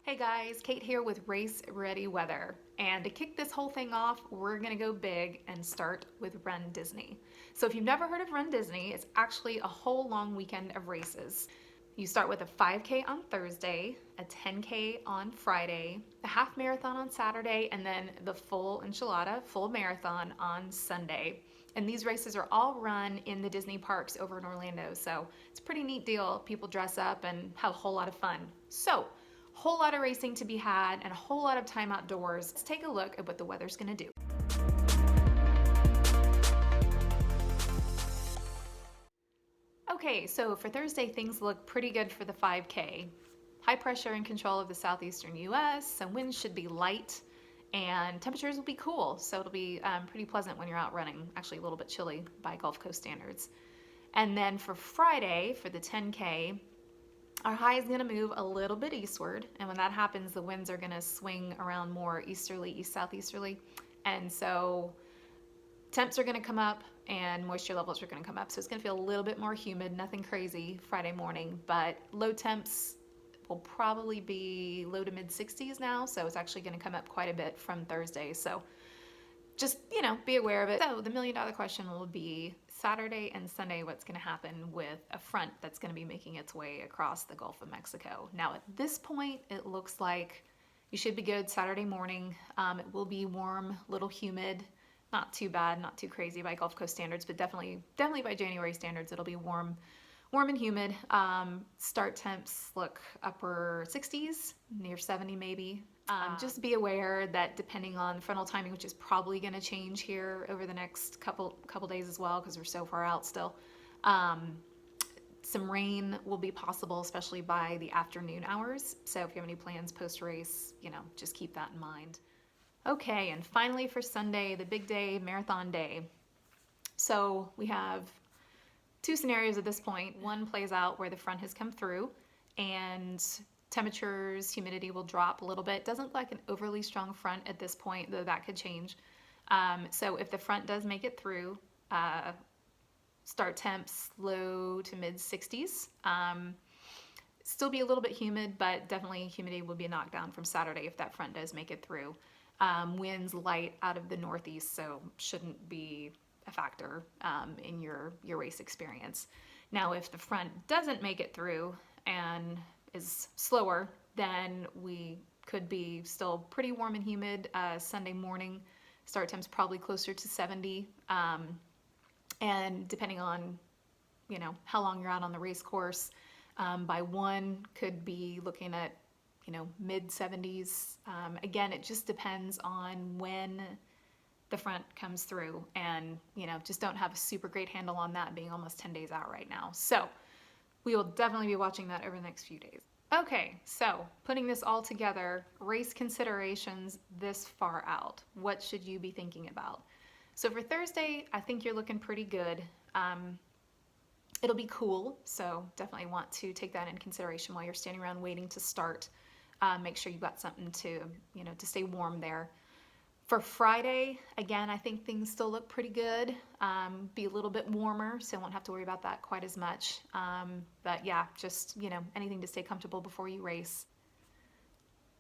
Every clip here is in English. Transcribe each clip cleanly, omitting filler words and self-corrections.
Hey guys, Kate here with Race Ready Weather. And to kick this whole thing off, we're gonna go big and start with RunDisney. So if you've never heard of RunDisney, it's actually a whole long weekend of races. You start with a 5K on Thursday, a 10K on Friday, a half marathon on Saturday, and then the full enchilada, full marathon on Sunday. And these races are all run in the Disney parks over in Orlando. So it's a pretty neat deal. People dress up and have a whole lot of fun. So whole lot of racing to be had and a whole lot of time outdoors. Let's take a look at what the weather's gonna do. Okay, so for Thursday, things look pretty good for the 5K. High pressure and control of the southeastern US, so winds should be light and temperatures will be cool, so it'll be pretty pleasant when you're out running. Actually a little bit chilly by Gulf Coast standards. And then for Friday, for the 10K, our high is going to move a little bit eastward, and when that happens, the winds are going to swing around more easterly, east-southeasterly, and so temps are going to come up and moisture levels are going to come up. So it's going to feel a little bit more humid, nothing crazy Friday morning, but low temps will probably be low to mid 60s now, so it's actually going to come up quite a bit from Thursday. So just, be aware of it. So the million-dollar question will be Saturday and Sunday, what's going to happen with a front that's going to be making its way across the Gulf of Mexico. Now at this point, it looks like you should be good Saturday morning. It will be warm, little humid, not too bad, not too crazy by Gulf Coast standards, but definitely by January standards, it'll be warm and humid. Start temps look upper 60s, near 70 maybe. Just be aware that depending on frontal timing, which is probably going to change here over the next couple days as well, because we're so far out still, some rain will be possible, especially by the afternoon hours. So if you have any plans post-race, just keep that in mind. Okay, and finally for Sunday, the big day, marathon day. So we have two scenarios at this point. One plays out where the front has come through and temperatures, humidity will drop a little bit. Doesn't look like an overly strong front at this point, though that could change. So if the front does make it through, start temps low to mid 60s. Still be a little bit humid, but definitely humidity will be a knockdown from Saturday if that front does make it through. Winds light out of the northeast, so shouldn't be a factor in your race experience. Now, if the front doesn't make it through and is slower, then we could be still pretty warm and humid Sunday morning. Start temps probably closer to 70, and depending on how long you're out on the race course, by 1 could be looking at mid 70s. Again, it just depends on when the front comes through, and just don't have a super great handle on that, being almost 10 days out right now. So we will definitely be watching that over the next few days. Okay, so putting this all together, race considerations this far out. What should you be thinking about? So for Thursday, I think you're looking pretty good. It'll be cool, so definitely want to take that in consideration while you're standing around waiting to start. Make sure you've got something to stay warm there. For Friday, again, I think things still look pretty good. Be a little bit warmer, so won't have to worry about that quite as much. But yeah, just, anything to stay comfortable before you race.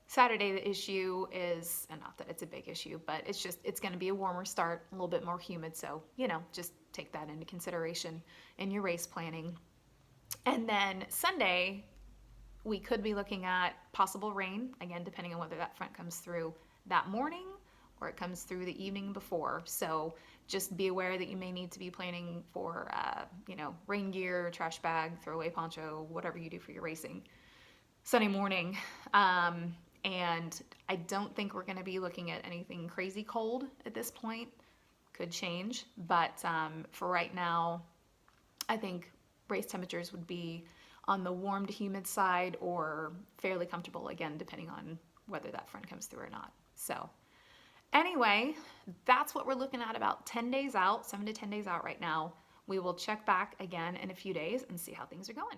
Saturday, the issue is, and not that it's a big issue, but it's going to be a warmer start, a little bit more humid. So, just take that into consideration in your race planning. And then Sunday, we could be looking at possible rain, again, depending on whether that front comes through that morning or it comes through the evening before. So just be aware that you may need to be planning for, rain gear, trash bag, throwaway poncho, whatever you do for your racing Sunday morning. And I don't think we're going to be looking at anything crazy cold at this point. Could change, but for right now, I think race temperatures would be on the warm to humid side or fairly comfortable, again, depending on whether that front comes through or not. So anyway, that's what we're looking at about 10 days out, 7 to 10 days out right now. We will check back again in a few days and see how things are going.